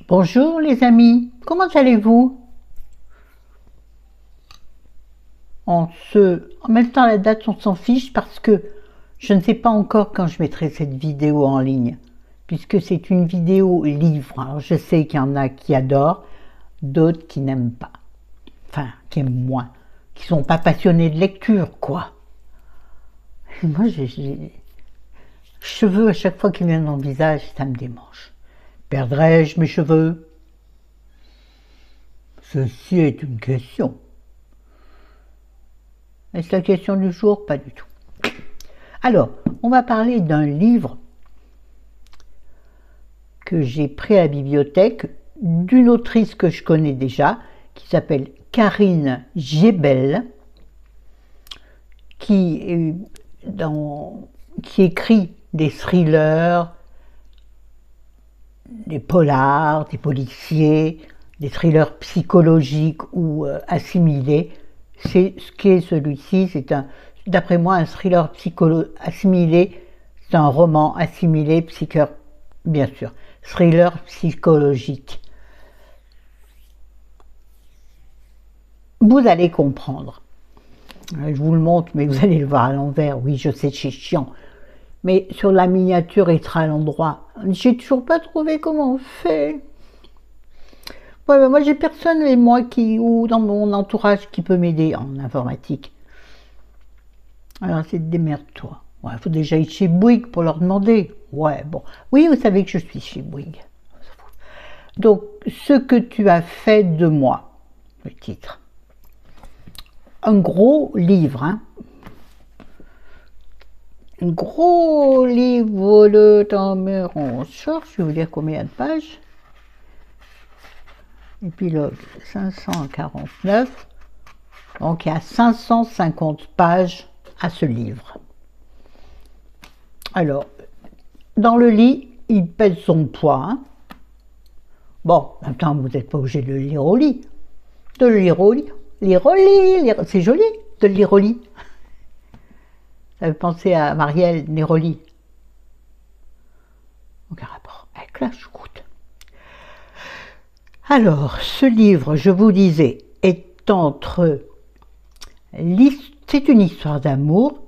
Bonjour les amis, comment allez-vous? En même temps la date on s'en fiche parce que je ne sais pas encore quand je mettrai cette vidéo en ligne, puisque c'est une vidéo livre. Alors je sais qu'il y en a qui adorent, d'autres qui n'aiment pas, enfin qui aiment moins, qui sont pas passionnés de lecture quoi. Et moi j'ai cheveux à chaque fois qu'ils viennent dans le visage, ça me démange. Perdrai-je mes cheveux? Ceci est une question. Est-ce la question du jour? Pas du tout. Alors, on va parler d'un livre que j'ai pris à la bibliothèque d'une autrice que je connais déjà, qui s'appelle Karine Gebel, qui écrit des thrillers, des polars, des policiers, des thrillers psychologiques ou assimilés. C'est ce qu'est celui-ci, c'est d'après moi, un thriller assimilé, c'est un roman assimilé, bien sûr, thriller psychologique. Vous allez comprendre. Je vous le montre, mais vous allez le voir à l'envers. Oui, je sais, c'est chiant. Mais sur la miniature, il sera à l'endroit. J'ai toujours pas trouvé comment on fait. Ouais, moi, j'ai personne, et moi, ou dans mon entourage, qui peut m'aider en informatique. Alors, c'est démerde-toi. Ouais, faut déjà être chez Bouygues pour leur demander. Ouais, bon. Oui, vous savez que je suis chez Bouygues. Donc, ce que tu as fait de moi, le titre. Un gros livre, hein. Un gros livre de Tameron Short, je vais vous dire combien de pages. Épilogue 549. Donc, il y a 550 pages à ce livre. Alors, dans le lit, il pèse son poids. Hein. Bon, maintenant, vous n'êtes pas obligé de le lire au lit. De le lire au lit. Lire au lit, c'est joli de le lire au lit. Ça fait penser à Marielle Néroli. Aucun rapport avec la choucroute. Alors, ce livre, je vous disais, c'est une histoire d'amour.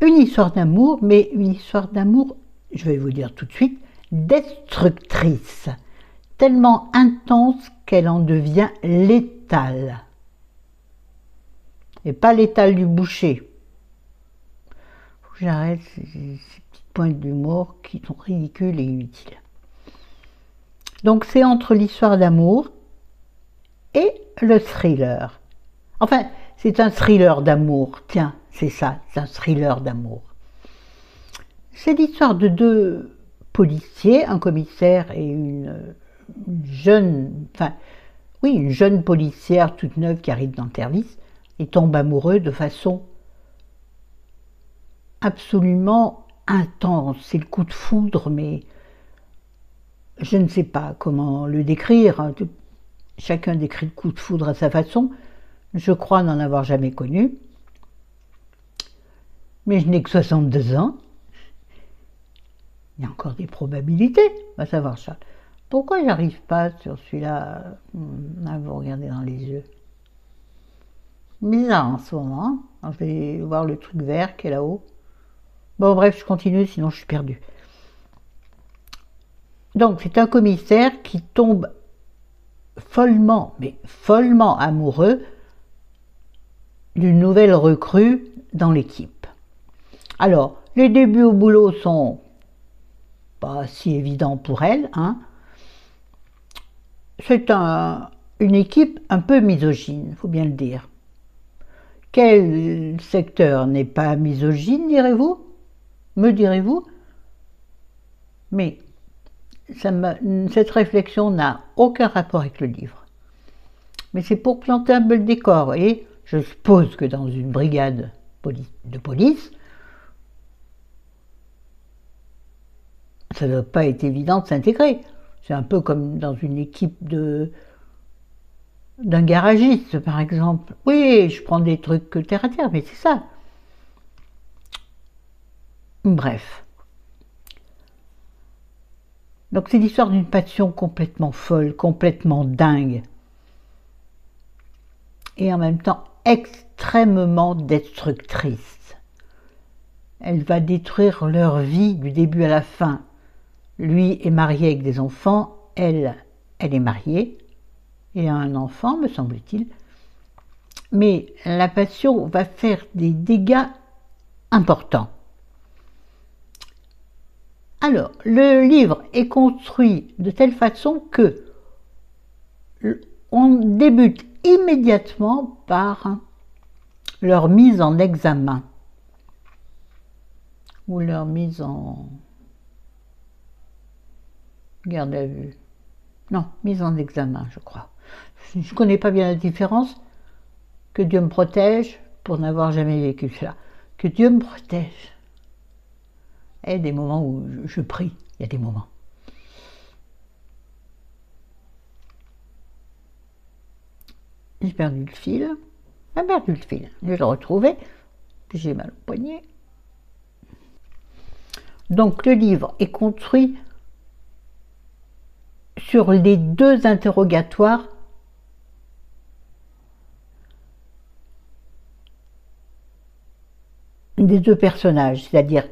Une histoire d'amour, mais une histoire d'amour, je vais vous dire tout de suite, destructrice, tellement intense qu'elle en devient létale. Et pas létale du boucher. Faut que j'arrête ces petites pointes d'humour qui sont ridicules et inutiles. Donc c'est entre l'histoire d'amour et le thriller. Enfin, c'est un thriller d'amour, tiens, c'est ça, c'est un thriller d'amour. C'est l'histoire de deux policiers, un commissaire et une jeune policière toute neuve qui arrive dans le service et tombe amoureux de façon absolument intense. C'est le coup de foudre, mais je ne sais pas comment le décrire. Chacun décrit le coup de foudre à sa façon. Je crois n'en avoir jamais connu. Mais je n'ai que 62 ans. Il y a encore des probabilités, on va savoir ça. Pourquoi j'arrive pas sur celui-là à vous regarder dans les yeux? Bizarre en ce moment. Hein. Alors, je vais voir le truc vert qui est là-haut. Bon, bref, je continue, sinon je suis perdue. Donc, c'est un commissaire qui tombe follement, mais follement amoureux d'une nouvelle recrue dans l'équipe. Alors, les débuts au boulot sont pas si évidents pour elle. Hein. C'est une équipe un peu misogyne, il faut bien le dire. Quel secteur n'est pas misogyne, direz-vous? Me direz-vous? Mais cette réflexion n'a aucun rapport avec le livre. Mais c'est pour planter un peu le décor. Et je suppose que dans une brigade de police, ça ne doit pas être évident de s'intégrer. C'est un peu comme dans une équipe d'un garagiste, par exemple. Oui, je prends des trucs terre à terre, mais c'est ça. Bref. Donc c'est l'histoire d'une passion complètement folle, complètement dingue, et en même temps extrêmement destructrice. Elle va détruire leur vie du début à la fin. Lui est marié avec des enfants, elle est mariée, et a un enfant, me semble-t-il. Mais la passion va faire des dégâts importants. Alors, le livre est construit de telle façon que on débute immédiatement par leur mise en examen ou leur mise en garde à vue. Non, mise en examen, je crois. Je ne connais pas bien la différence. Que Dieu me protège pour n'avoir jamais vécu cela. Que Dieu me protège. Il y a des moments où je prie, il y a des moments. J'ai perdu le fil. J'ai perdu le fil. Je vais le retrouver. J'ai mal au poignet. Donc le livre est construit sur les deux interrogatoires des deux personnages, c'est-à-dire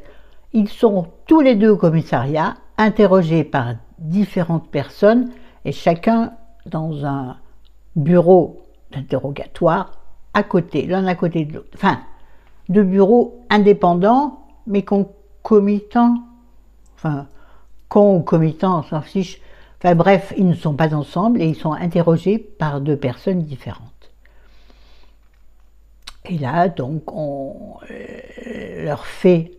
ils sont tous les deux au commissariat, interrogés par différentes personnes, et chacun dans un bureau d'interrogatoire, à côté, l'un à côté de l'autre. Enfin, deux bureaux indépendants, mais concomitants, enfin, concomitants, on s'en fiche. Enfin bref, ils ne sont pas ensemble et ils sont interrogés par deux personnes différentes. Et là, donc, on leur fait,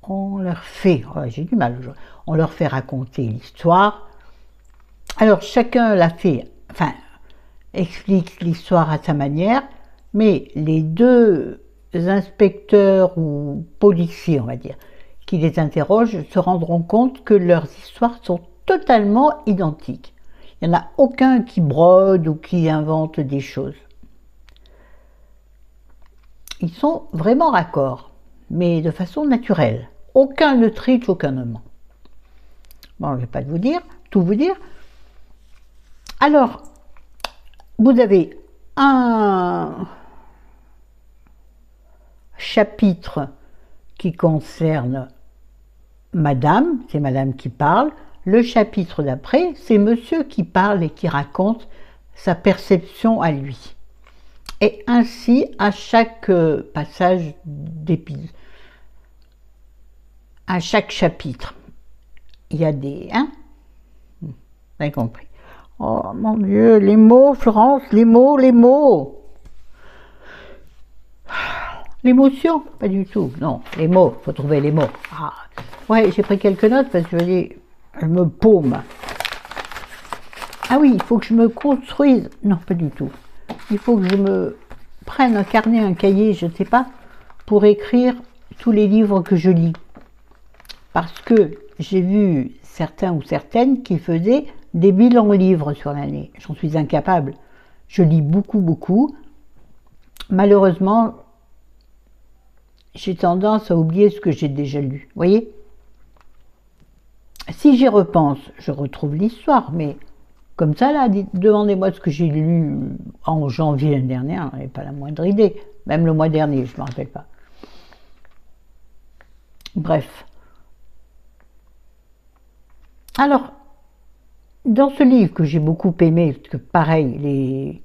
oh, j'ai du mal, on leur fait raconter l'histoire. Alors, chacun l'a fait, enfin, explique l'histoire à sa manière, mais les deux inspecteurs ou policiers, on va dire, qui les interrogent, se rendront compte que leurs histoires sont totalement identiques. Il n'y en a aucun qui brode ou qui invente des choses. Ils sont vraiment raccords, mais de façon naturelle. Aucun ne triche, aucun ne ment. Bon, je ne vais pas tout vous dire. Alors, vous avez un chapitre qui concerne Madame, c'est Madame qui parle. Le chapitre d'après, c'est Monsieur qui parle et qui raconte sa perception à lui. Et ainsi, à chaque passage d'épisode, à chaque chapitre, il y a des... Hein? Vous avez compris. Oh mon Dieu, les mots, Florence, les mots, les mots. L'émotion, pas du tout, non, les mots, il faut trouver les mots. Ah. Ouais, j'ai pris quelques notes parce que je me paume. Ah oui, il faut que je me construise. Non, pas du tout. Il faut que je me prenne un carnet, un cahier, je ne sais pas, pour écrire tous les livres que je lis. Parce que j'ai vu certains ou certaines qui faisaient des bilans livres sur l'année. J'en suis incapable. Je lis beaucoup, beaucoup. Malheureusement, j'ai tendance à oublier ce que j'ai déjà lu. Vous voyez? Si j'y repense, je retrouve l'histoire, mais comme ça, là, demandez-moi ce que j'ai lu en janvier l'année dernière, je n'avais pas la moindre idée. Même le mois dernier, je ne me rappelle pas. Bref. Alors, dans ce livre que j'ai beaucoup aimé, parce que pareil,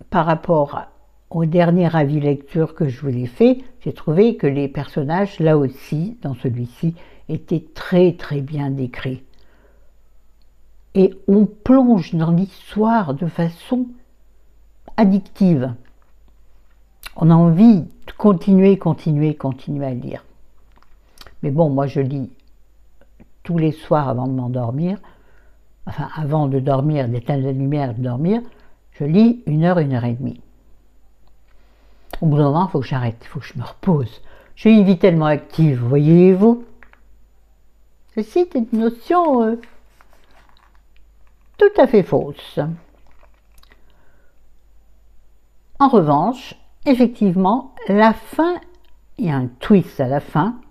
par rapport au dernier avis lecture que je vous ai fait, j'ai trouvé que les personnages, là aussi, dans celui-ci, étaient très très bien décrits. Et on plonge dans l'histoire de façon addictive. On a envie de continuer à lire. Mais bon, moi je lis tous les soirs avant de m'endormir, enfin avant de dormir, d'éteindre la lumière et de dormir, je lis 1 heure, 1 heure et demie. Au bout d'un moment, il faut que j'arrête, il faut que je me repose. J'ai une vie tellement active, voyez-vous. Ceci est une notion tout à fait fausse. En revanche, effectivement, la fin, il y a un twist à la fin,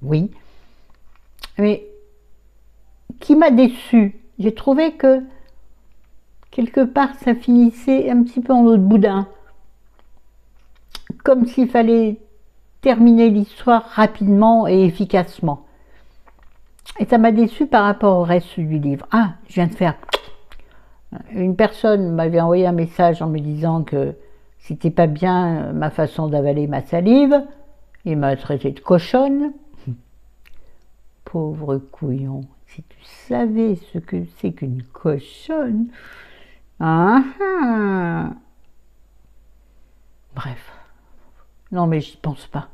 oui, mais qui m'a déçue. J'ai trouvé que quelque part ça finissait un petit peu en eau de boudin, comme s'il fallait terminer l'histoire rapidement et efficacement. Et ça m'a déçue par rapport au reste du livre. Ah, je viens de faire... Une personne m'avait envoyé un message en me disant que c'était pas bien ma façon d'avaler ma salive. Il m'a traité de cochonne. Pauvre couillon, si tu savais ce que c'est qu'une cochonne. Ah, ah. Bref. Non mais j'y pense pas.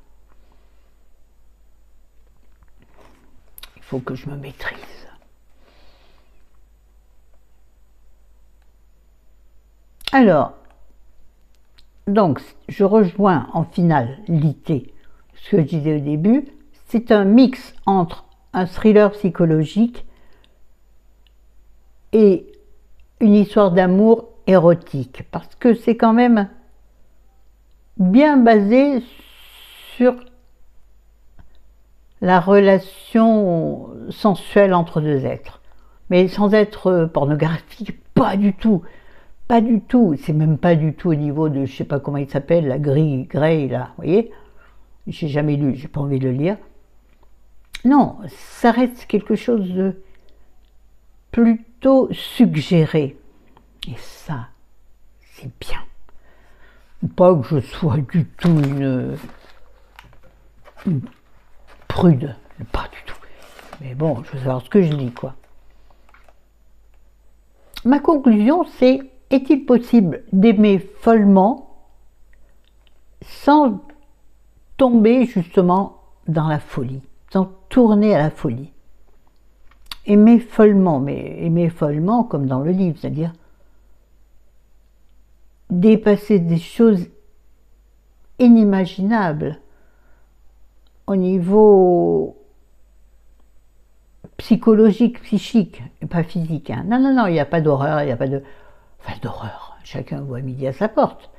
Il faut que je me maîtrise. Alors, donc, je rejoins en finalité ce que je disais au début. C'est un mix entre un thriller psychologique et une histoire d'amour érotique, parce que c'est quand même bien basé sur la relation sensuelle entre deux êtres, mais sans être pornographique, pas du tout. Pas du tout, c'est même pas du tout au niveau de, je sais pas comment il s'appelle, la grille, Grey, là, vous voyez. J'ai jamais lu, j'ai pas envie de le lire. Non, ça reste quelque chose de plutôt suggéré. Et ça, c'est bien. Pas que je sois du tout une prude, pas du tout. Mais bon, je veux savoir ce que je lis, quoi. Ma conclusion, c'est: est-il possible d'aimer follement sans tomber justement dans la folie, sans tourner à la folie? Aimer follement, mais aimer follement comme dans le livre, c'est-à-dire dépasser des choses inimaginables au niveau psychologique, psychique, et pas physique. Hein. Non, non, non, il n'y a pas d'horreur, il n'y a pas de... Enfin, d'horreur, chacun voit midi à sa porte.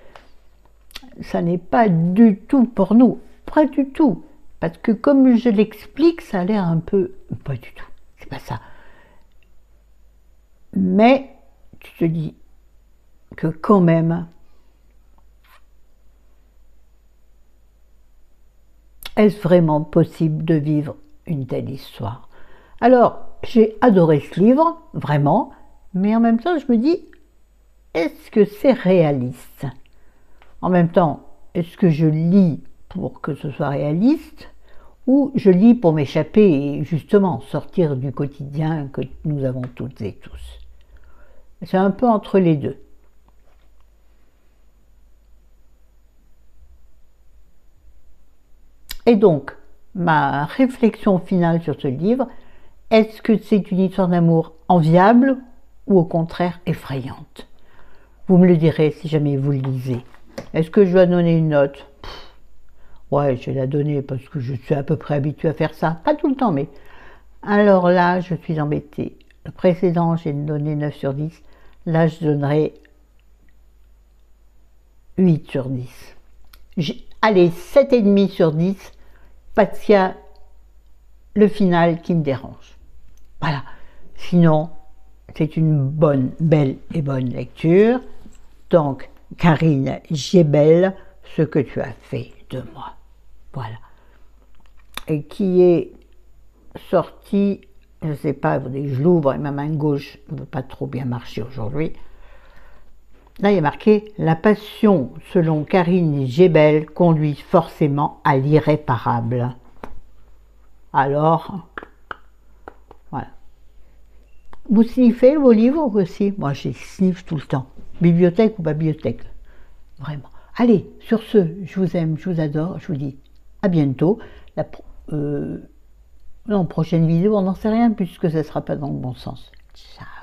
Ça n'est pas du tout pour nous, pas du tout. Parce que comme je l'explique, ça a l'air un peu... Pas du tout, c'est pas ça. Mais tu te dis que quand même, est-ce vraiment possible de vivre une telle histoire? Alors, j'ai adoré ce livre, vraiment, mais en même temps, je me dis, est-ce que c'est réaliste? En même temps, est-ce que je lis pour que ce soit réaliste, ou je lis pour m'échapper et justement sortir du quotidien que nous avons toutes et tous? C'est un peu entre les deux. Et donc, ma réflexion finale sur ce livre, est-ce que c'est une histoire d'amour enviable ou au contraire effrayante? Vous me le direz si jamais vous le lisez. Est-ce que je dois donner une note? Ouais, je vais la donner parce que je suis à peu près habituée à faire ça. Pas tout le temps, mais... Alors là, je suis embêtée. Le précédent, j'ai donné 9 sur 10. Là, je donnerai 8 sur 10. Allez, 7,5 sur 10, parce qu'il y a le final qui me dérange. Voilà. Sinon, c'est une belle et bonne lecture. Donc, Karine Giebel, ce que tu as fait de moi. Voilà. Et qui est sorti, je ne sais pas, je l'ouvre et ma main gauche ne veut pas trop bien marcher aujourd'hui. Là, il y a marqué « La passion, selon Karine Giebel, conduit forcément à l'irréparable ». Alors, voilà. Vous sniffez vos livres aussi? Moi, je sniffe tout le temps. Bibliothèque ou pas bibliothèque, vraiment. Allez, sur ce, je vous aime, je vous adore, je vous dis à bientôt. Non, prochaine vidéo, on n'en sait rien puisque ça ne sera pas dans le bon sens. Ciao.